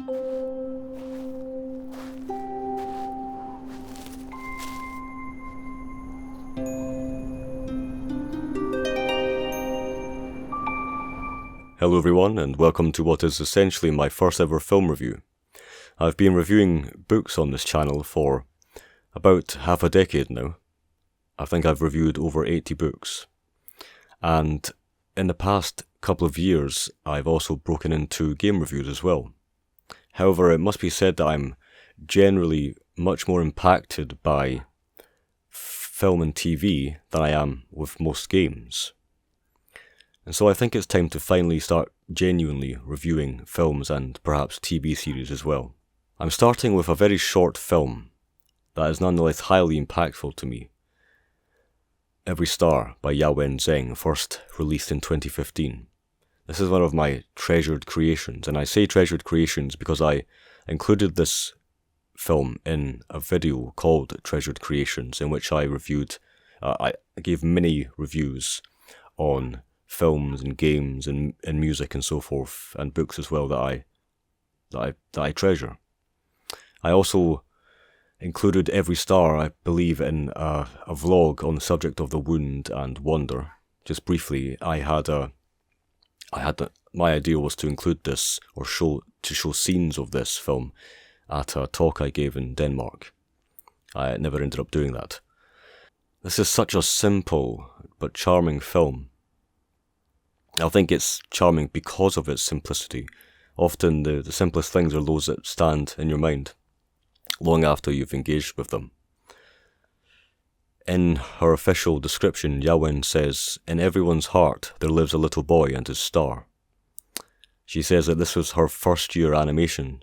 Hello everyone, and welcome to what is essentially my first ever film review. I've been reviewing books on this channel for about half a decade now. I think I've reviewed over 80 books. And in the past couple of years, I've also broken into game reviews as well. However, it must be said that I'm generally much more impacted by film and TV than I am with most games. And so I think it's time to finally start genuinely reviewing films and perhaps TV series as well. I'm starting with a very short film that is nonetheless highly impactful to me. Every Star by Yawen Zheng, first released in 2015. This is one of my treasured creations, and I say treasured creations because I included this film in a video called Treasured Creations, in which I gave mini reviews on films and games and music and so forth, and books as well that I treasure. I also included Every Star, I believe, in a vlog on the subject of the wound and wonder. Just briefly, my idea was to include this or show scenes of this film at a talk I gave in Denmark. I never ended up doing that. This is such a simple but charming film. I think it's charming because of its simplicity. Often the simplest things are those that stand in your mind long after you've engaged with them. In her official description, Yawen says, "In everyone's heart there lives a little boy and his star." She says that this was her first year animation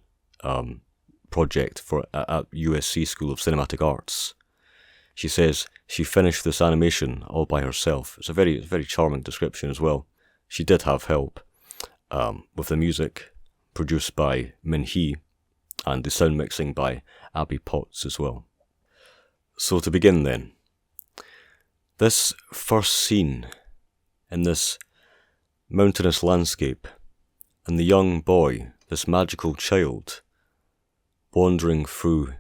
project at USC School of Cinematic Arts. She says she finished this animation all by herself. It's a very charming description as well. She did have help with the music produced by Min Hee and the sound mixing by Abby Potts as well. So to begin then, this first scene in this mountainous landscape and the young boy, this magical child, wandering through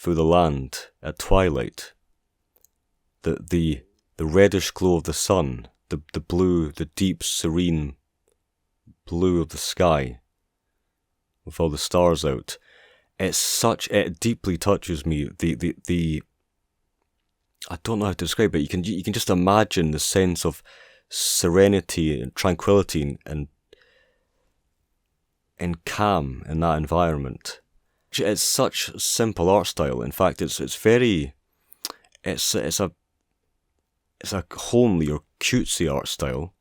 the land at twilight, the reddish glow of the sun, the blue, the deep, serene blue of the sky, with all the stars out. It deeply touches me. I don't know how to describe it. You can just imagine the sense of serenity and tranquility and calm in that environment. It's such a simple art style. In fact, it's a homely or cutesy art style,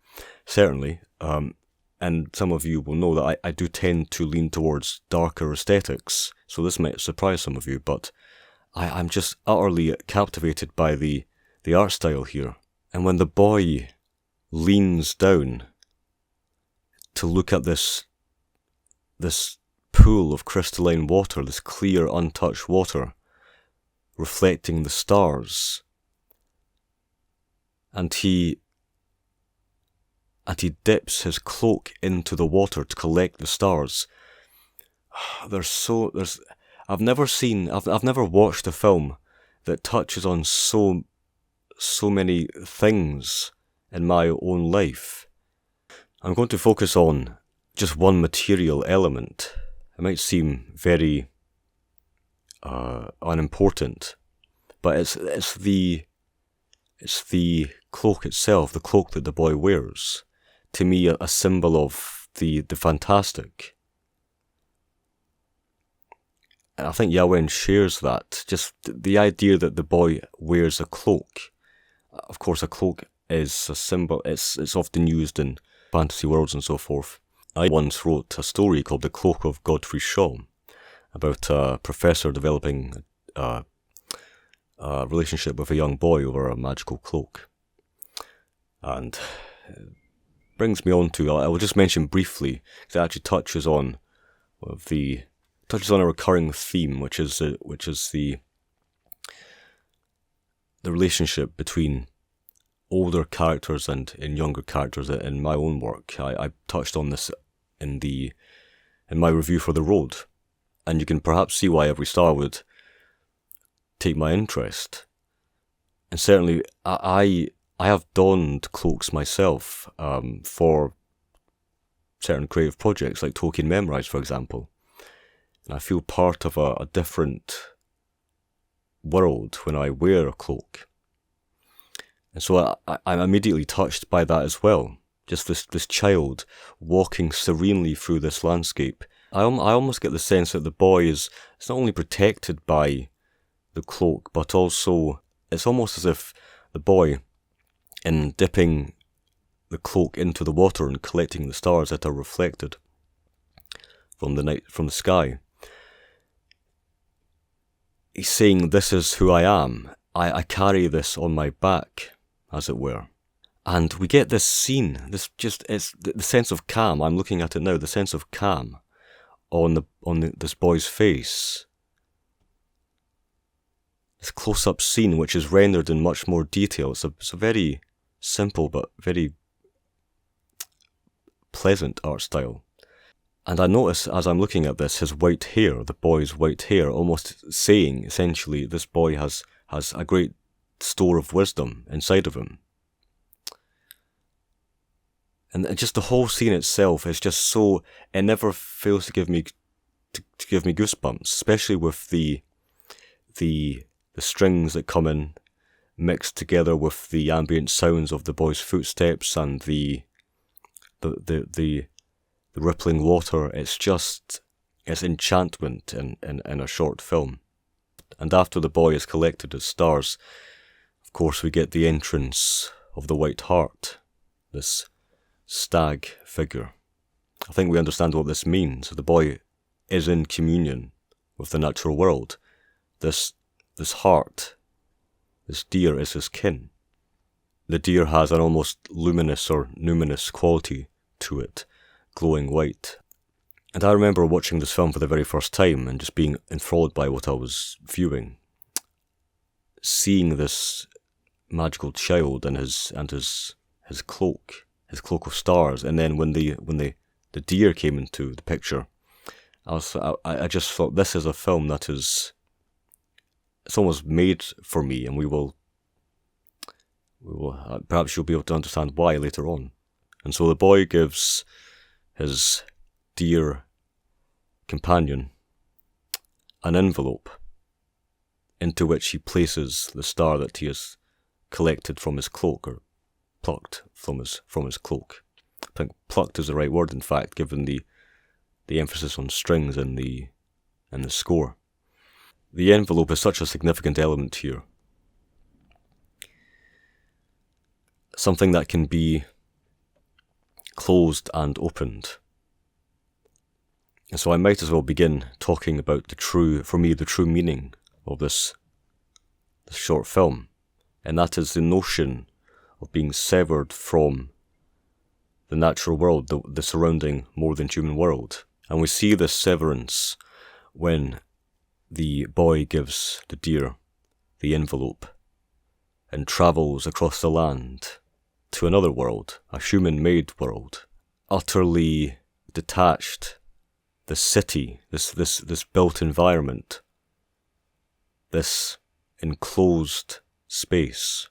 certainly. And some of you will know that I do tend to lean towards darker aesthetics, so this might surprise some of you, but I'm just utterly captivated by the art style here. And when the boy leans down to look at this pool of crystalline water, this clear, untouched water, reflecting the stars, and he dips his cloak into the water to collect the stars. I've never watched a film that touches on so many things in my own life. I'm going to focus on just one material element. It might seem very unimportant, but it's the cloak itself, the cloak that the boy wears. To me, a symbol of the fantastic. And I think Yawen shares that. Just the idea that the boy wears a cloak. Of course, a cloak is a symbol. It's often used in fantasy worlds and so forth. I once wrote a story called The Cloak of Godfrey Shaw, about a professor developing a relationship with a young boy over a magical cloak. And brings me on to, I will just mention briefly, because it actually touches on a recurring theme, which is the relationship between older characters and younger characters in my own work. I touched on this in the in my review for The Road, and you can perhaps see why every star would take my interest. And certainly, I have donned cloaks myself for certain creative projects, like Tolkien Memorize, for example. And I feel part of a different world when I wear a cloak. And so I'm immediately touched by that as well. Just this child walking serenely through this landscape. I almost get the sense that the boy is not only protected by the cloak, but also it's almost as if the boy, in dipping the cloak into the water and collecting the stars that are reflected from the sky, he's saying, "This is who I am. I carry this on my back," as it were. And we get this scene, it's the sense of calm. I'm looking at it now, the sense of calm on this boy's face. This close-up scene, which is rendered in much more detail. It's a very simple but very pleasant art style. And I notice as I'm looking at this, his white hair, the boy's white hair, almost saying, essentially, this boy has a great store of wisdom inside of him. And just the whole scene itself is just so, it never fails to give me goosebumps, especially with the strings that come in, mixed together with the ambient sounds of the boy's footsteps and the rippling water. It's enchantment in a short film. And after the boy is collected his stars, of course we get the entrance of the White Hart, this stag figure. I think we understand what this means. The boy is in communion with the natural world. This hart, this deer, is his kin. The deer has an almost luminous or numinous quality to it, glowing white. And I remember watching this film for the very first time and just being enthralled by what I was viewing. Seeing this magical child and his cloak, his cloak of stars, and then when the deer came into the picture, I just thought, this is a film that it's almost made for me, and we will perhaps you'll be able to understand why later on. And so the boy gives his dear companion an envelope into which he places the star that he has collected from his cloak, or plucked from his cloak. I think plucked is the right word, in fact, given the emphasis on strings in the score. The envelope is such a significant element here. Something that can be closed and opened. And so I might as well begin talking about the true meaning of this short film. And that is the notion of being severed from the natural world, the surrounding more than human world. And we see this severance when the boy gives the deer the envelope and travels across the land to another world, a human-made world, utterly detached. The city, this built environment, this enclosed space.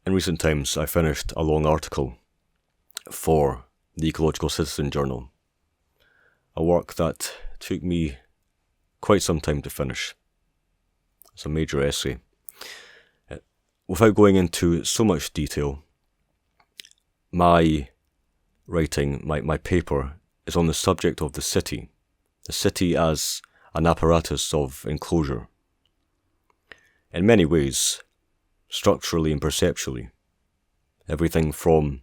In recent times, I finished a long article for the Ecological Citizen Journal, a work that took me quite some time to finish. It's a major essay. Without going into so much detail, my writing, my paper, is on the subject of the city as an apparatus of enclosure. In many ways, structurally and perceptually, everything from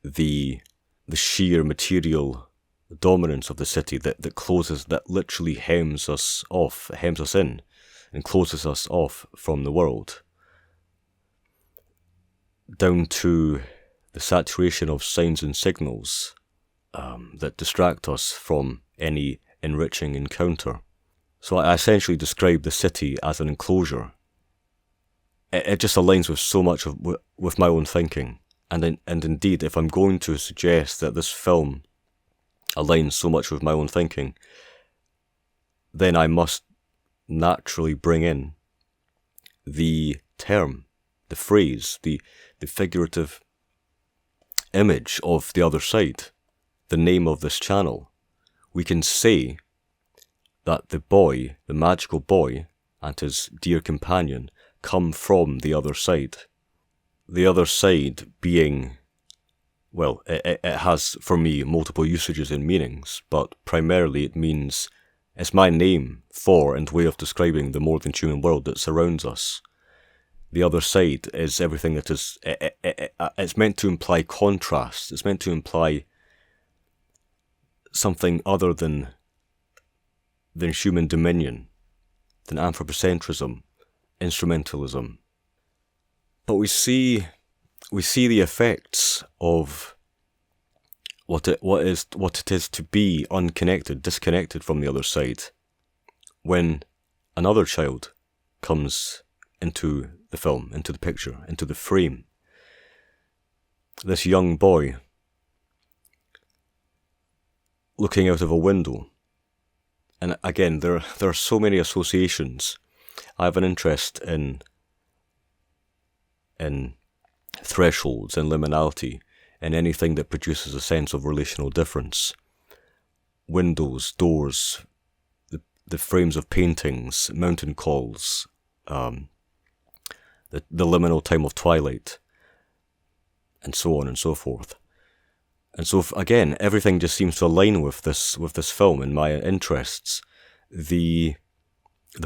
the sheer material dominance of the city that closes, that literally hems us in, and closes us off from the world, down to the saturation of sounds and signals that distract us from any enriching encounter. So I essentially describe the city as an enclosure. It just aligns with so much with my own thinking. And indeed, if I'm going to suggest that this film aligns so much with my own thinking, then I must naturally bring in the term, the phrase, the figurative image of the other side, the name of this channel. We can say that the boy, the magical boy, and his dear companion come from the other side. The other side being, well, it has, for me, multiple usages and meanings, but primarily it means it's my name for and way of describing the more than human world that surrounds us. The other side is everything that is, it's meant to imply contrast, it's meant to imply something other than human dominion, than anthropocentrism, instrumentalism. But we see the effects of what it is to be unconnected, disconnected from the other side, when another child comes into the film, into the picture, into the frame. This young boy looking out of a window. And again, there are so many associations. I have an interest in thresholds and liminality, in anything that produces a sense of relational difference. Windows, doors, the frames of paintings, mountain calls, the liminal time of twilight, and so on and so forth. And so again, everything just seems to align with this film and my interests. The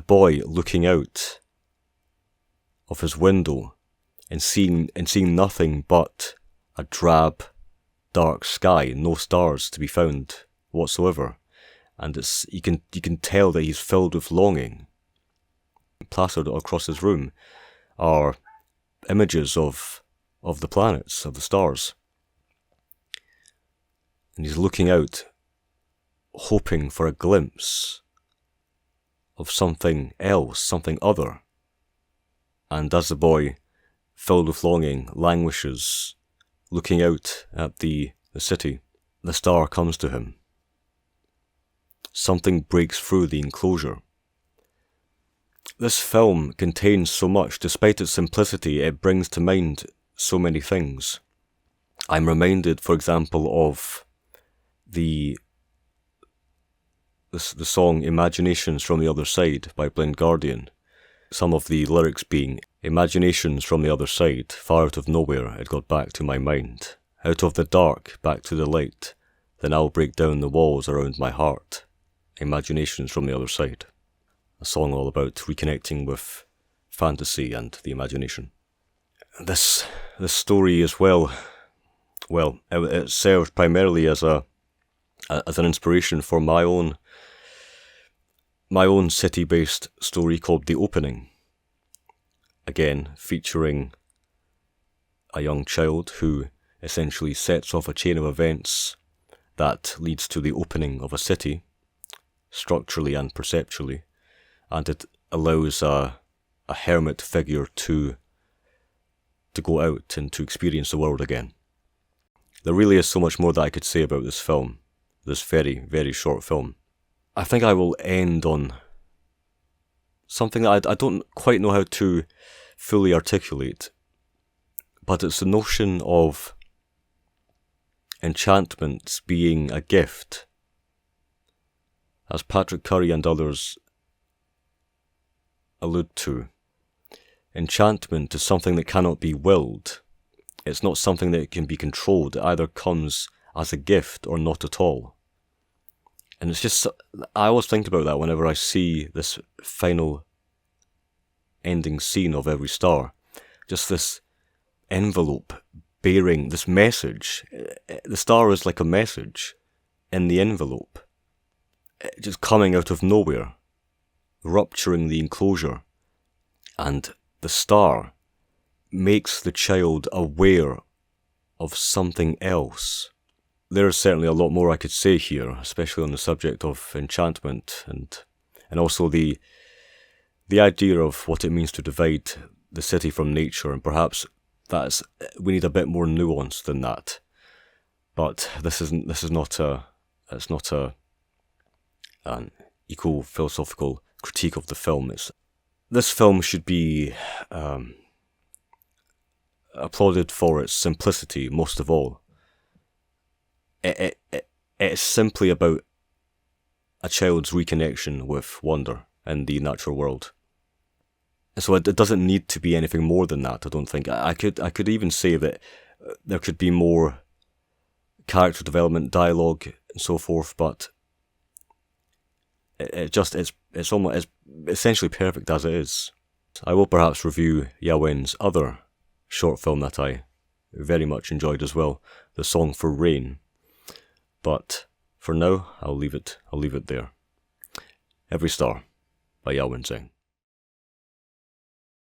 boy looking out of his window and seeing nothing but a drab, dark sky, no stars to be found whatsoever, and you can tell that he's filled with longing. Plastered across his room are images of the planets, of the stars. And he's looking out, hoping for a glimpse of something else, something other. And as the boy, filled with longing, languishes, looking out at the city, the star comes to him. Something breaks through the enclosure. This film contains so much. Despite its simplicity, it brings to mind so many things. I'm reminded, for example, of the song Imaginations from the Other Side by Blind Guardian. Some of the lyrics being, imaginations from the other side, far out of nowhere it got back to my mind. Out of the dark, back to the light, then I'll break down the walls around my heart. Imaginations from the other side. A song all about reconnecting with fantasy and the imagination. This story as well, it served primarily as an inspiration for my own city-based story called The Opening. Again, featuring a young child who essentially sets off a chain of events that leads to the opening of a city, structurally and perceptually, and it allows a hermit figure to go out and to experience the world again. There really is so much more that I could say about this film, this very, very short film. I think I will end on something that I don't quite know how to fully articulate, but it's the notion of enchantment being a gift. As Patrick Curry and others allude to, enchantment is something that cannot be willed. It's not something that can be controlled. It either comes as a gift or not at all. And it's just, I always think about that whenever I see this final ending scene of Every Star. Just this envelope bearing this message. The star is like a message in the envelope. Just coming out of nowhere, rupturing the enclosure. And the star makes the child aware of something else. There's certainly a lot more I could say here, especially on the subject of enchantment and also the idea of what it means to divide the city from nature, and perhaps we need a bit more nuance than that. But this is not an equal philosophical critique of the film. This film should be applauded for its simplicity most of all. It's simply about a child's reconnection with wonder in the natural world. So it doesn't need to be anything more than that, I don't think. I could even say that there could be more character development, dialogue, and so forth, but it's essentially perfect as it is. I will perhaps review Yawen's other short film that I very much enjoyed as well, The Song for Rain. But for now, I'll leave it there. Every Star by Yawen Zheng.